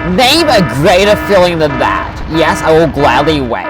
Name a greater feeling than that. Yes, I will gladly wait.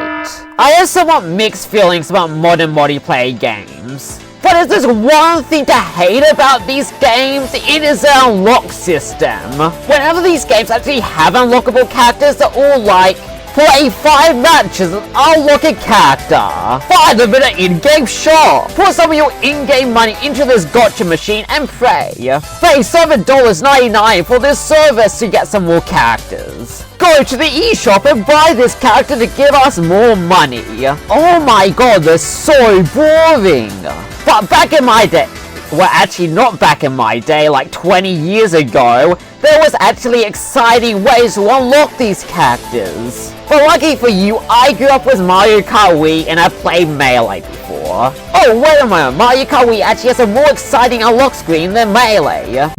I have somewhat mixed feelings about modern multiplayer games. But if there's one thing to hate about these games, it is the unlock system. Whenever these games actually have unlockable characters, they're all like, play 5 matches and unlock a character. Buy them in an in-game shop. Put some of your in-game money into this gotcha machine and pray. Pay $7.99 for this service to get some more characters. Go to the eShop and buy this character to give us more money. Oh my god, they're so boring. But back in my day, well, actually not back in my day, like 20 years ago, there was actually exciting ways to unlock these characters. But lucky for you, I grew up with Mario Kart Wii and I played Melee before. Oh, wait a moment, Mario Kart Wii actually has a more exciting unlock screen than Melee.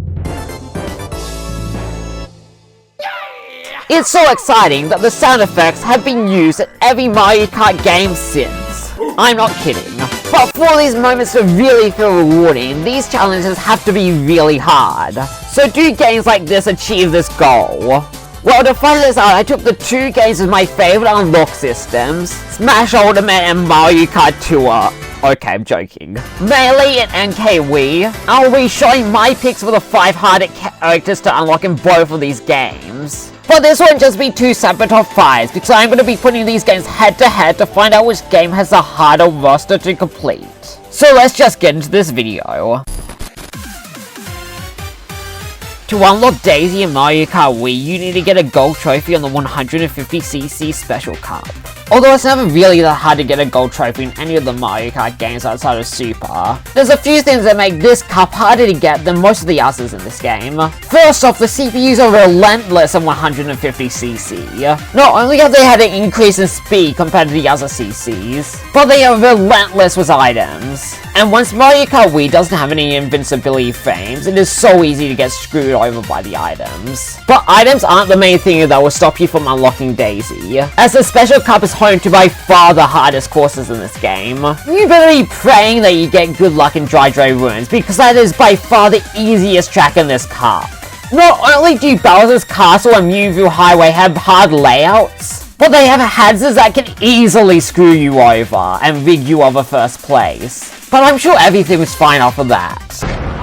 It's so exciting that the sound effects have been used in every Mario Kart game since. I'm not kidding. But for these moments to really feel rewarding, these challenges have to be really hard. So do games like this achieve this goal? Well, to find this out, I took the 2 games with my favorite unlock systems, Smash Ultimate and Mario Kart Tour. Okay, I'm joking. Melee and NK Wii. I'll be showing my picks for the 5 hardest characters to unlock in both of these games. But this won't just be 2 separate top 5s, because I'm going to be putting these games head to head to find out which game has the harder roster to complete. So let's just get into this video. To unlock Daisy in Mario Kart Wii, you need to get a gold trophy on the 150cc Special Cup. Although it's never really that hard to get a gold trophy in any of the Mario Kart games outside of Super, there's a few things that make this cup harder to get than most of the others in this game. First off, the CPUs are relentless on 150cc. Not only have they had an increase in speed compared to the other CCs, but they are relentless with items. And once Mario Kart Wii doesn't have any invincibility frames, it is so easy to get screwed over by the items. But items aren't the main thing that will stop you from unlocking Daisy, as the Special Cup is home to by far the hardest courses in this game. You better be praying that you get good luck in Dry Ruins, because that is by far the easiest track in this cup. Not only do Bowser's Castle and Mewville Highway have hard layouts, but they have hazards that can easily screw you over and rig you over first place. But I'm sure everything was fine after that.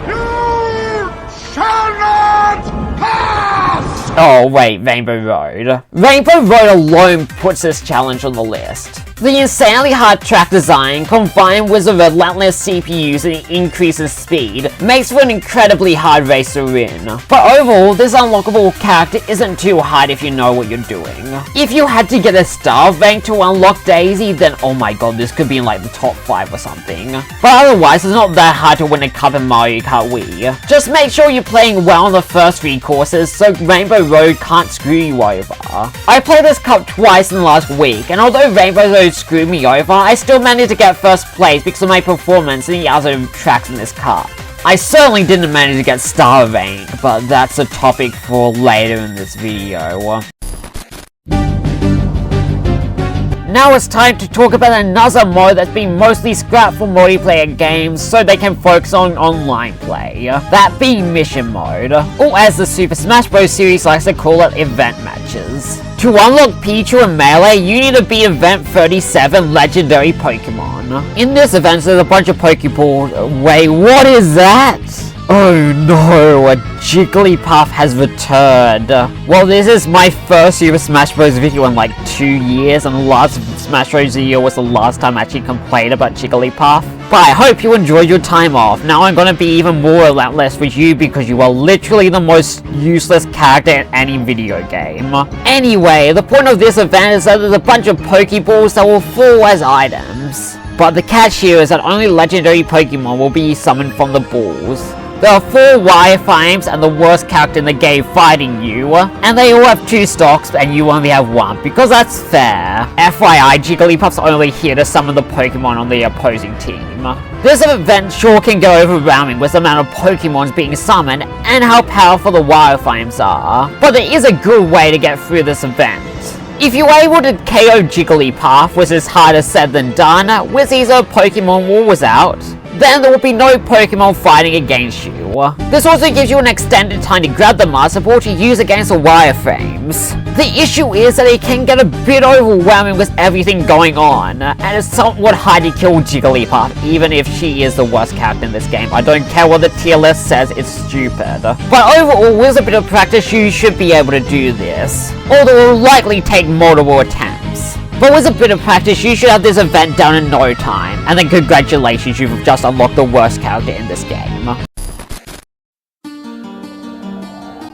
You shall not pass! Oh wait, Rainbow Road. Rainbow Road alone puts this challenge on the list. The insanely hard track design, combined with the relentless CPUs and the increase in speed, makes for an incredibly hard race to win. But overall, this unlockable character isn't too hard if you know what you're doing. If you had to get a star rank to unlock Daisy, then oh my god, this could be in like the top 5 or something. But otherwise, it's not that hard to win a cup in Mario Kart Wii. Just make sure you're playing well on the first 3 courses so Rainbow Road can't screw you over. I played this cup twice in the last week, and although Rainbow Road screwed me over, I still managed to get first place because of my performance in the other tracks in this cup. I certainly didn't manage to get star rank, but that's a topic for later in this video. Now it's time to talk about another mode that's been mostly scrapped for multiplayer games so they can focus on online play. That being mission mode, or as the Super Smash Bros. Series likes to call it, event matches. To unlock Pichu in Melee, you need to beat event 37 Legendary Pokemon. In this event, there's a bunch of Pokeballs. Wait, what is that? Oh no, a Jigglypuff has returned. Well, this is my first Super Smash Bros. Video in like 2 years, and the last Smash Bros. Video was the last time I actually complained about Jigglypuff. But I hope you enjoyed your time off. Now I'm gonna be even more relentless with you because you are literally the most useless character in any video game. Anyway, the point of this event is that there's a bunch of Pokeballs that will fall as items. But the catch here is that only legendary Pokemon will be summoned from the balls. There are 4 wireframes and the worst character in the game fighting you, and they all have 2 stocks and you only have 1, because that's fair. FYI, Jigglypuff's only here to summon the Pokemon on the opposing team. This event sure can get overwhelming with the amount of Pokemons being summoned and how powerful the wireframes are, but there is a good way to get through this event. If you're able to KO Jigglypuff, which is harder said than done, with these Pokemon Wars out, then there will be no Pokemon fighting against you. This also gives you an extended time to grab the Master Ball to use against the wireframes. times. The issue is that it can get a bit overwhelming with everything going on, and it's somewhat hard to kill Jigglypuff, even if she is the worst character in this game. I don't care what the tier list says, it's stupid. But overall, with a bit of practice, you should be able to do this, although it will likely take multiple attempts. But with a bit of practice, you should have this event done in no time, and then congratulations, you've just unlocked the worst character in this game.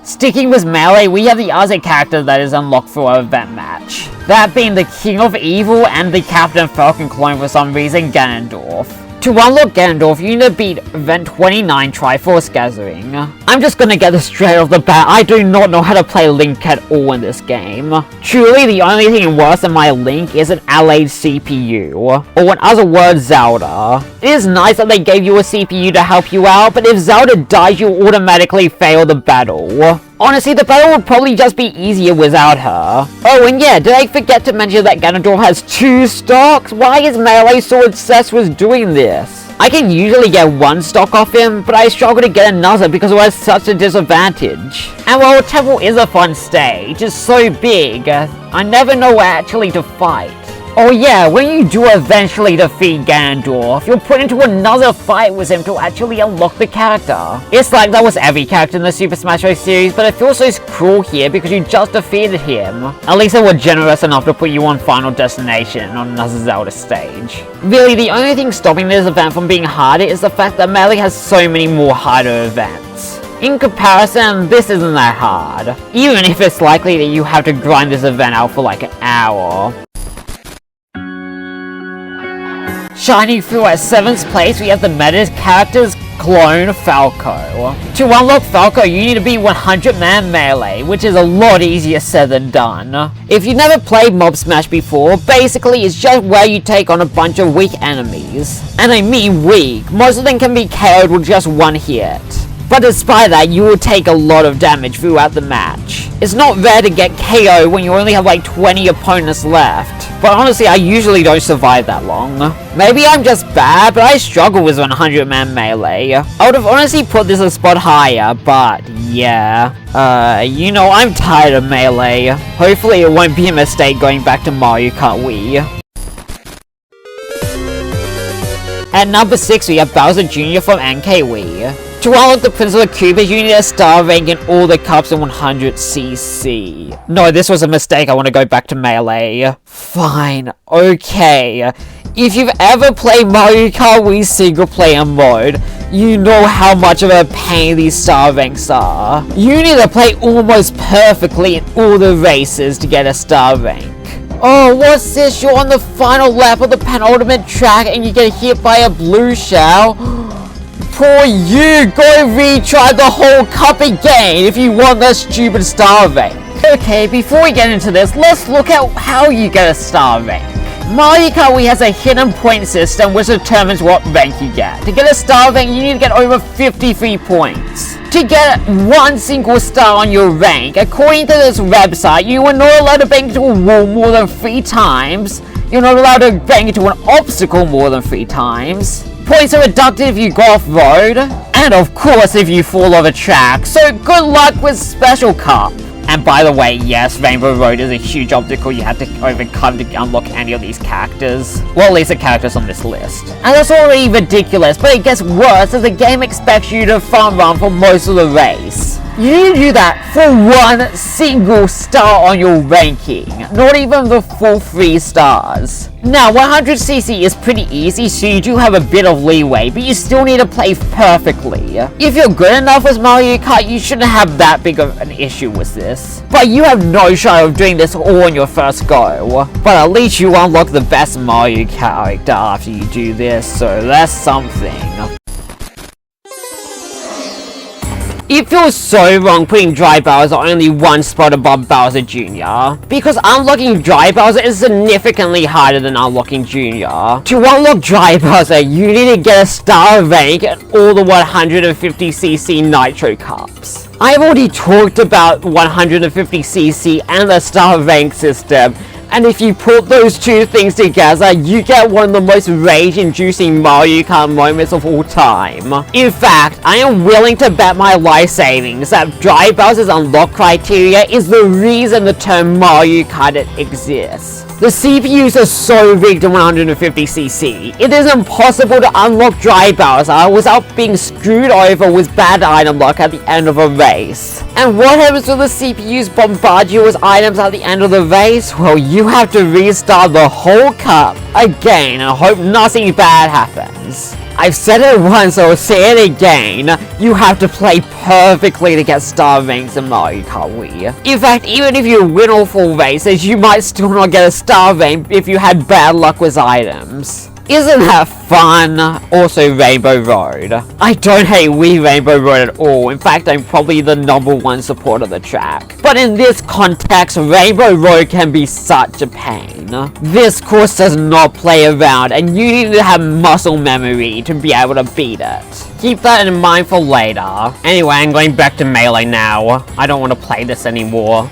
Sticking with Melee, we have the other character that is unlocked for our event match. That being the King of Evil and the Captain Falcon clone for some reason, Ganondorf. To unlock Ganondorf, you need to beat Event 29 Triforce Gathering. I'm just gonna get this straight off the bat, I do not know how to play Link at all in this game. Truly, the only thing worse than my Link is an allied CPU, or in other words, Zelda. It is nice that they gave you a CPU to help you out, but if Zelda dies, you automatically fail the battle. Honestly, the battle would probably just be easier without her. Oh, and yeah, did I forget to mention that Ganondorf has 2 stocks? Why is Melee so obsessed with doing this? I can usually get 1 stock off him, but I struggle to get another because it has such a disadvantage. And while Temple is a fun stage, it's so big, I never know where actually to fight. Oh yeah, when you do eventually defeat Ganondorf, you're put into another fight with him to actually unlock the character. It's like that was every character in the Super Smash Bros. Series, but it feels so cruel here because you just defeated him. At least they were generous enough to put you on Final Destination on another Zelda stage. Really, the only thing stopping this event from being harder is the fact that Melee has so many more harder events. In comparison, this isn't that hard, even if it's likely that you have to grind this event out for like an hour. Shining through at 7th place, we have the meta character's clone, Falco. To unlock Falco, you need to be 100-man Melee, which is a lot easier said than done. If you've never played Mob Smash before, basically it's just where you take on a bunch of weak enemies. And I mean weak, most of them can be KO'd with just 1 hit. But despite that, you will take a lot of damage throughout the match. It's not rare to get KO when you only have like 20 opponents left. But honestly, I usually don't survive that long. Maybe I'm just bad, but I struggle with 100-man Melee. I would have honestly put this a spot higher, but yeah. You know, I'm tired of Melee. Hopefully it won't be a mistake going back to Mario Kart Wii. At number 6, we have Bowser Jr. from NK To unlock the Prince of the Koopas, you need a star rank in all the cups in 100cc. No, this was a mistake, I want to go back to Melee. Fine, okay. If you've ever played Mario Kart Wii single player mode, you know how much of a pain these star ranks are. You need to play almost perfectly in all the races to get a star rank. Oh, what's this? You're on the final lap of the penultimate track and you get hit by a blue shell? Poor you! Go retry the whole cup again if you want that stupid star rank. Okay, before we get into this, let's look at how you get a star rank. Mario Kart Wii has a hidden point system which determines what rank you get. To get a star rank, you need to get over 53 points. To get 1 single star on your rank, according to this website, you are not allowed to bang into a wall more than 3 times. You're not allowed to bang into an obstacle more than 3 times. Points are deducted if you go off-road, and of course if you fall off a track, so good luck with Special Cup. And by the way, yes, Rainbow Road is a huge obstacle you have to overcome to unlock any of these characters. Well, at least the characters on this list. And that's already ridiculous, but it gets worse as the game expects you to front run for most of the race. You need to do that for 1 single star on your ranking, not even the full 3 stars. Now, 100cc is pretty easy, so you do have a bit of leeway, but you still need to play perfectly. If you're good enough with Mario Kart, you shouldn't have that big of an issue with this. But you have no shot of doing this all on your first go. But at least you unlock the best Mario character after you do this, so that's something. It feels so wrong putting Dry Bowser only 1 spot above Bowser Jr. Because unlocking Dry Bowser is significantly harder than unlocking Jr. To unlock Dry Bowser, you need to get a star rank at all the 150cc Nitro Cups. I've already talked about 150cc and the star rank system, And if you put those two things together, you get one of the most rage-inducing Mario Kart moments of all time. In fact, I am willing to bet my life savings that Dry Bowser's unlock criteria is the reason the term Mario Kart exists. The CPUs are so rigged to 150cc, it is impossible to unlock Dry Bowser without being screwed over with bad item luck at the end of a race. And what happens when the CPUs bombard you with items at the end of the race? Well, you have to restart the whole cup again and hope nothing bad happens. I've said it once, I'll say it again. You have to play perfectly to get star ranks in Mario Kart Wii. In fact, even if you win all 4 races, you might still not get a star rank if you had bad luck with items. Isn't that fun? Also Rainbow Road. I don't hate Wii Rainbow Road at all. In fact, I'm probably the #1 supporter of the track. But in this context, Rainbow Road can be such a pain. This course does not play around, and you need to have muscle memory to be able to beat it. Keep that in mind for later. Anyway, I'm going back to Melee now. I don't want to play this anymore.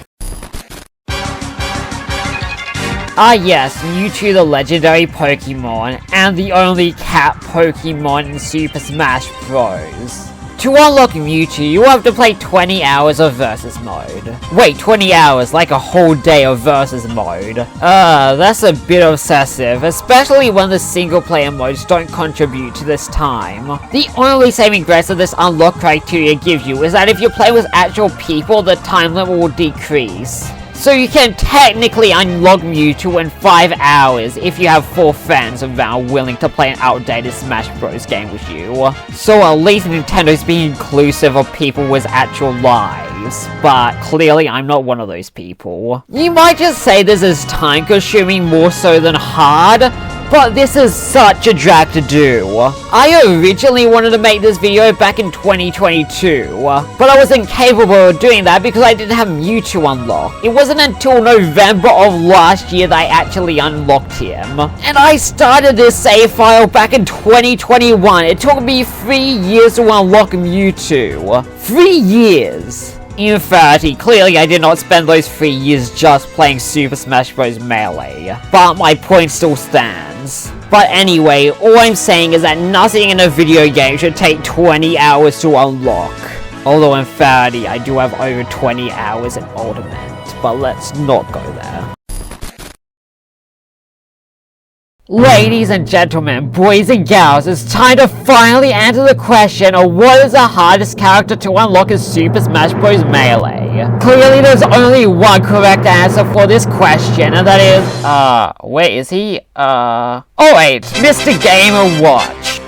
Ah yes, Mewtwo the legendary Pokemon, and the only cat Pokemon in Super Smash Bros. To unlock Mewtwo, you have to play 20 hours of Versus mode. Wait, 20 hours, like a whole day of Versus mode. That's a bit obsessive, especially when the single player modes don't contribute to this time. The only saving grace that this unlock criteria gives you is that if you play with actual people, the time limit will decrease. So you can technically unlock Mewtwo in 5 hours if you have 4 friends around willing to play an outdated Smash Bros game with you. So at least Nintendo's being inclusive of people with actual lives, but clearly I'm not one of those people. You might just say this is time consuming more so than hard, but this is such a drag to do. I originally wanted to make this video back in 2022, but I was incapable of doing that because I didn't have Mewtwo unlocked. It wasn't until November of last year that I actually unlocked him. And I started this save file back in 2021. It took me 3 years to unlock Mewtwo. 3 years! In fact, clearly I did not spend those 3 years just playing Super Smash Bros. Melee, but my point still stands. But anyway, all I'm saying is that nothing in a video game should take 20 hours to unlock. Although in fairness, I do have over 20 hours in Ultimate, but let's not go there. Ladies and gentlemen, boys and girls, it's time to finally answer the question of what is the hardest character to unlock in Super Smash Bros. Melee. Clearly there's only one correct answer for this question, and that is, where is he? Oh wait, Mr. Game & Watch.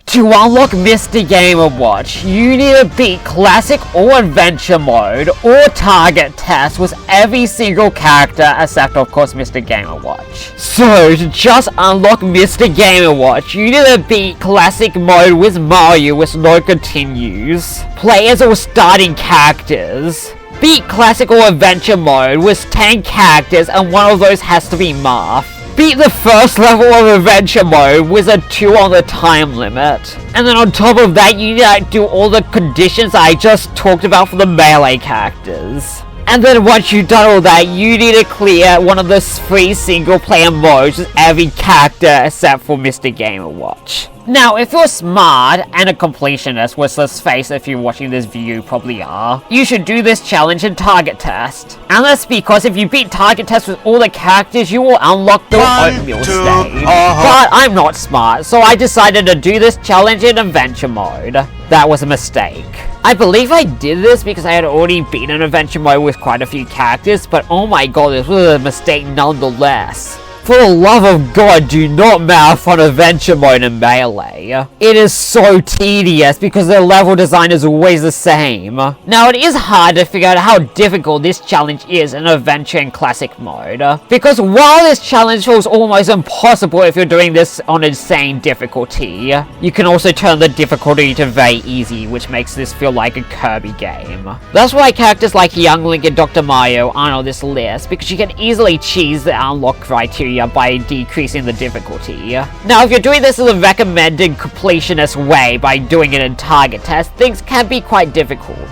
To unlock Mr. Game & Watch, you need to beat Classic or Adventure Mode or Target Test with every single character except of course Mr. Game & Watch. So to just unlock Mr. Game & Watch, you need to beat Classic Mode with Mario with no continues, play as all starting characters, beat Classic or Adventure Mode with 10 characters and one of those has to be Marth. Beat the first level of Adventure Mode with a 2 on the time limit. And then on top of that, you need to do all the conditions I just talked about for the Melee characters. And then once you've done all that, you need to clear one of the 3 single player modes with every character except for Mr. Game & Watch. Now, if you're smart and a completionist, which let's face it, if you're watching this video, you probably are, you should do this challenge in Target Test. And that's because if you beat Target Test with all the characters, you will unlock the Oatmeal stage. But I'm not smart, so I decided to do this challenge in Adventure Mode. That was a mistake. I believe I did this because I had already beaten Adventure Mode with quite a few characters, but oh my god, this was a mistake nonetheless. For the love of God, do not marathon Adventure Mode in Melee. It is so tedious because the level design is always the same. Now, it is hard to figure out how difficult this challenge is in Adventure and Classic Mode. Because while this challenge feels almost impossible if you're doing this on insane difficulty, you can also turn the difficulty to very easy, which makes this feel like a Kirby game. That's why characters like Young Link and Dr. Mario aren't on this list, because you can easily cheese the unlock criteria by decreasing the difficulty. Now, if you're doing this in the recommended completionist way by doing it in Target Test, things can be quite difficult.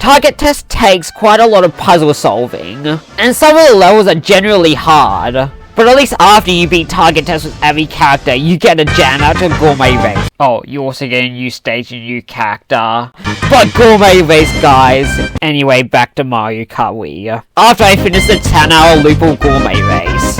target test takes quite a lot of puzzle solving, and some of the levels are generally hard. But at least after you beat target test with every character, you get a jam out to Gourmet Race. Oh, you also get a new stage and new character. But Gourmet Race, guys. Anyway, back to Mario Kart Wii. After I finish the 10-hour loop of Gourmet Race.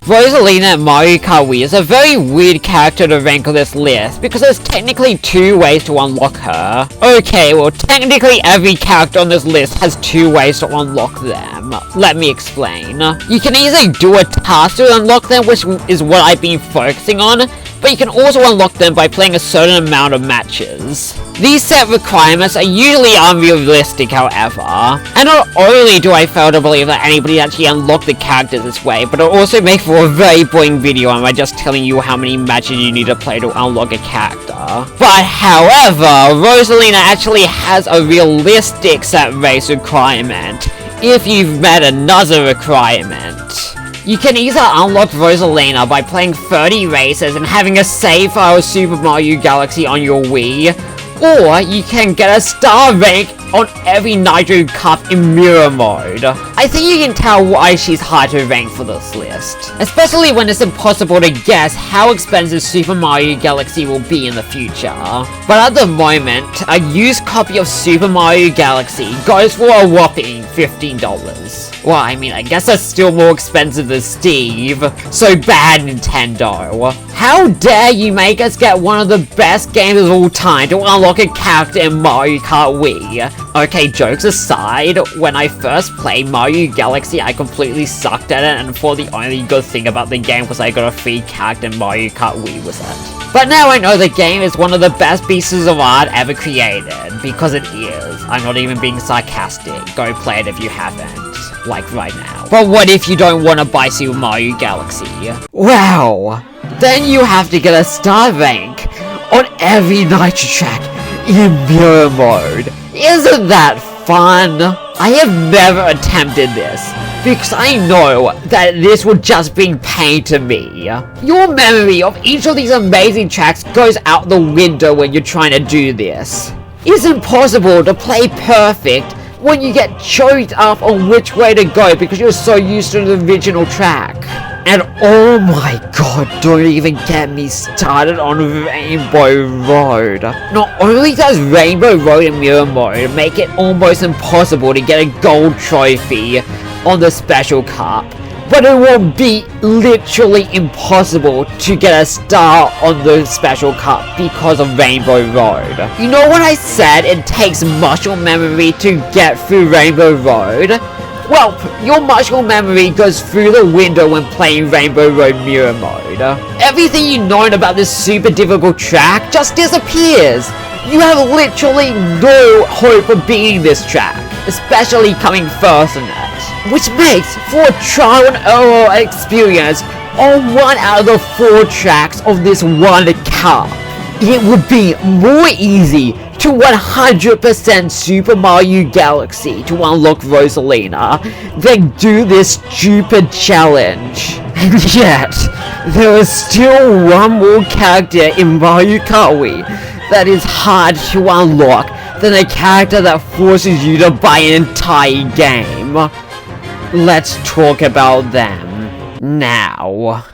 Rosalina in Mario Kart Wii is a very weird character to rank on this list because there's technically 2 ways to unlock her. Okay, well technically every character on this list has 2 ways to unlock them. Let me explain. You can either do a task to unlock them, which is what I've been focusing on, but you can also unlock them by playing a certain amount of matches. These set requirements are usually unrealistic, however, and not only do I fail to believe that anybody actually unlocked the characters this way, but it'll also make for a very boring video am I just telling you how many matches you need to play to unlock a character. But however, Rosalina actually has a realistic set race requirement, if you've met another requirement. You can either unlock Rosalina by playing 30 races and having a save file of Super Mario Galaxy on your Wii, or you can get a star rank on every Nitro Cup in Mirror Mode. I think you can tell why she's hard to rank for this list, especially when it's impossible to guess how expensive Super Mario Galaxy will be in the future. But at the moment, a used copy of Super Mario Galaxy goes for a whopping $15. Well, I mean, I guess that's still more expensive than Steve, so bad Nintendo. How dare you make us get one of the best games of all time to unlock a character in Mario Kart Wii? Okay, jokes aside, when I first played Mario Galaxy, I completely sucked at it and thought the only good thing about the game was I got a free character in Mario Kart Wii with it. But now I know the game is one of the best pieces of art ever created, because it is. I'm not even being sarcastic. Go play it if you haven't. Like right now. But what if you don't want to buy Super Mario Galaxy? Well, then you have to get a star rank on every Nitro track in Mirror Mode. Isn't that fun? I have never attempted this, because I know that this would just bring pain to me. Your memory of each of these amazing tracks goes out the window when you're trying to do this. It's impossible to play perfect when you get choked up on which way to go because you're so used to the original track. And oh my god, don't even get me started on Rainbow Road. Not only does Rainbow Road in Mirror Mode make it almost impossible to get a gold trophy on the Special Cup, but it will be literally impossible to get a star on the Special Cup because of Rainbow Road. You know when I said it takes muscle memory to get through Rainbow Road? Well, your muscle memory goes through the window when playing Rainbow Road Mirror Mode. Everything you've known about this super difficult track just disappears. You have literally no hope of beating this track, especially coming first in it, which makes for a trial and error experience on 1 out of the 4 tracks of this one cup. It would be more easy to 100% Super Mario Galaxy to unlock Rosalina than do this stupid challenge. And yet, there is still one more character in Mario Kart Wii that is hard to unlock than a character that forces you to buy an entire game. Let's talk about them now.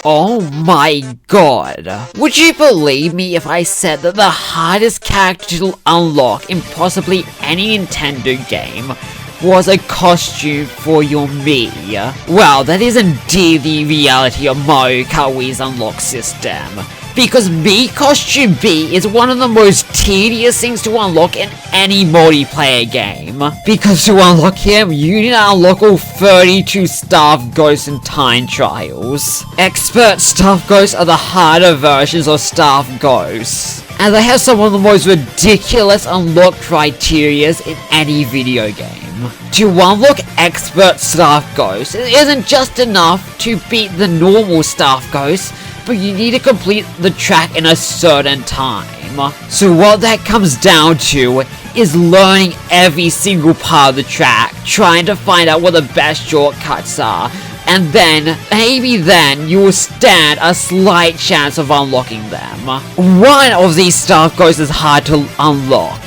Oh my god. Would you believe me if I said that the hardest character to unlock in possibly any Nintendo game was a costume for your Mii? Well, that is indeed the reality of Mario Kart Wii's unlock system. Because Mii Costume B is one of the most tedious things to unlock in any multiplayer game. Because to unlock him, you need to unlock all 32 Staff Ghosts and Time Trials. Expert Staff Ghosts are the harder versions of Staff Ghosts, and they have some of the most ridiculous unlock criterias in any video game. To unlock Expert Staff Ghosts, it isn't just enough to beat the normal Staff Ghosts, but you need to complete the track in a certain time. So what that comes down to is learning every single part of the track, trying to find out what the best shortcuts are, and then, maybe then, you will stand a slight chance of unlocking them. One of these staff ghosts is hard to unlock,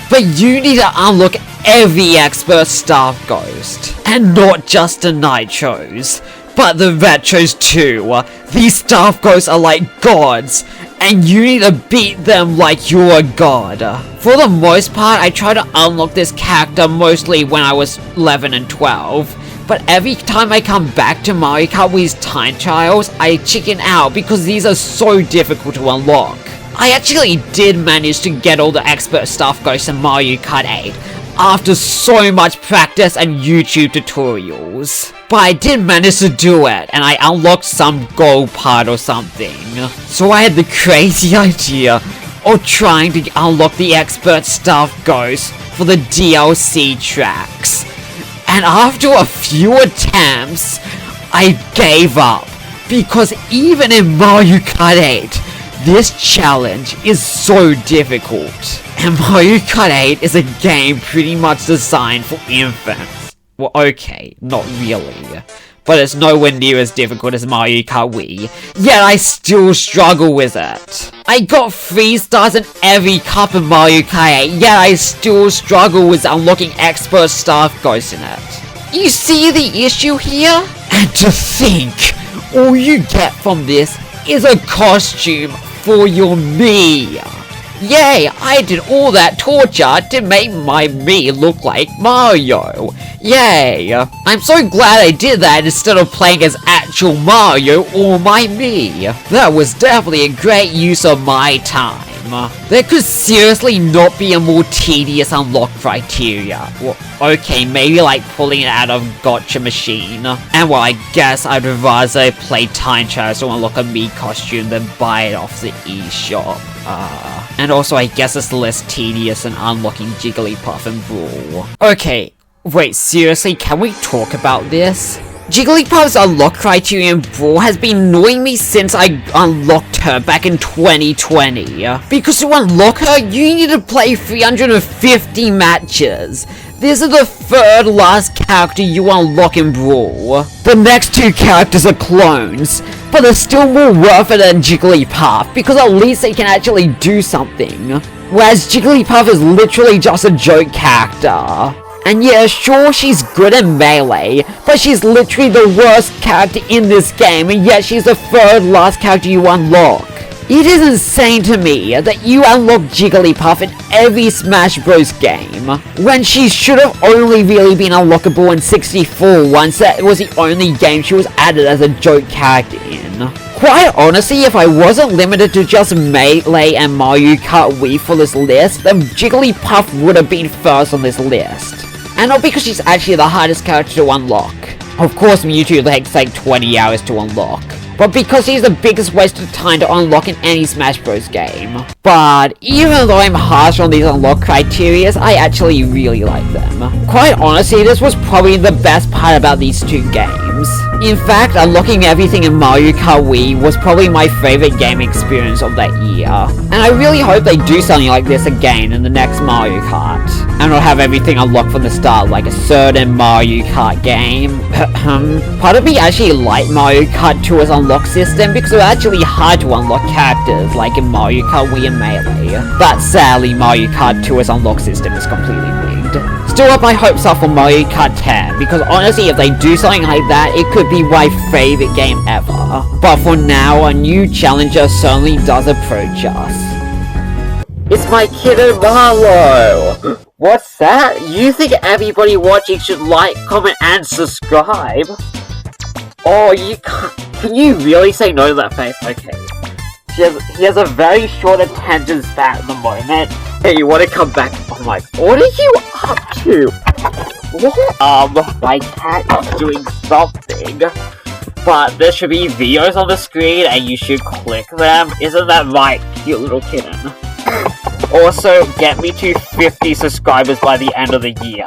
but you need to unlock every expert staff ghost, and not just the nitros, but the retros too. These staff ghosts are like gods, and you need to beat them like you're a god. For the most part, I try to unlock this character mostly when I was 11 and 12, but every time I come back to Mario Kart Wii's time trials, I chicken out because these are so difficult to unlock. I actually did manage to get all the expert staff ghosts in Mario Kart 8 after so much practice and YouTube tutorials. But I did manage to do it, and I unlocked some gold part or something. So I had the crazy idea of trying to unlock the expert staff ghosts for the DLC tracks. And after a few attempts, I gave up. Because even in Mario Kart 8, this challenge is so difficult. And Mario Kart 8 is a game pretty much designed for infants. Well, okay, not really. But it's nowhere near as difficult as Mario Kart Wii, yet I still struggle with it. I got 3 stars in every cup in Mario Kart 8, yet I still struggle with unlocking expert staff ghosts in it. You see the issue here? And to think, all you get from this is a costume for your Mii. Yay, I did all that torture to make my Mii look like Mario. Yay, I'm so glad I did that instead of playing as actual Mario or my Mii. That was definitely a great use of my time. There could seriously not be a more tedious unlock criteria. Well, okay, maybe like pulling it out of Gotcha Machine. And well, I guess I'd rather play time trials to unlock a Mii costume than buy it off the eShop. And also I guess it's less tedious than unlocking Jigglypuff and Brawl. Okay, wait, seriously, can we talk about this? Jigglypuff's unlock criteria in Brawl has been annoying me since I unlocked her back in 2020. Because to unlock her, you need to play 350 matches. This is the third last character you unlock in Brawl. The next 2 characters are clones, but they're still more worth it than Jigglypuff, because at least they can actually do something. Whereas Jigglypuff is literally just a joke character. And yeah, sure, she's good in Melee, but she's literally the worst character in this game, and yet she's the third last character you unlock. It is insane to me that you unlock Jigglypuff in every Smash Bros. Game, when she should have only really been unlockable in 64 once that was the only game she was added as a joke character in. Quite honestly, if I wasn't limited to just Melee and Mario Kart Wii for this list, then Jigglypuff would have been first on this list. And not because she's actually the hardest character to unlock. Of course Mewtwo takes like 20 hours to unlock. But because she's the biggest waste of time to unlock in any Smash Bros. Game. But even though I'm harsh on these unlock criterias, I actually really like them. Quite honestly, this was probably the best part about these 2 games. In fact, unlocking everything in Mario Kart Wii was probably my favorite game experience of that year. And I really hope they do something like this again in the next Mario Kart. And will have everything unlocked from the start, like a certain Mario Kart game. Part of me actually liked Mario Kart 2's unlock system because it was actually hard to unlock characters, like in Mario Kart Wii and Melee. But sadly, Mario Kart 2's unlock system is completely rigged. Still have my hopes up for Mario Kart 10, because honestly, if they do something like that, it could be my favorite game ever. But for now, a new challenger certainly does approach us. It's my kiddo Marlo! What's that? You think everybody watching should like, comment, and subscribe? Oh, you can't. Can you really say no to that face? Okay. He has a very short attention span at the moment. Hey, you want to come back? Oh my, what are you up to? What? My cat is doing something. But there should be videos on the screen and you should click them. Isn't that right, cute little kitten? Also, get me to 50 subscribers by the end of the year.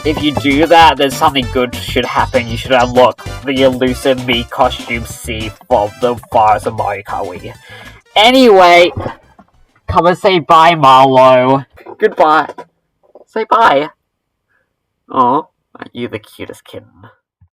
If you do that, then something good should happen. You should unlock the elusive Mii costume C from the bars of Mario Kart Wii. Anyway, come and say bye, Marlo. Goodbye. Say bye. Aw, aren't you the cutest kitten?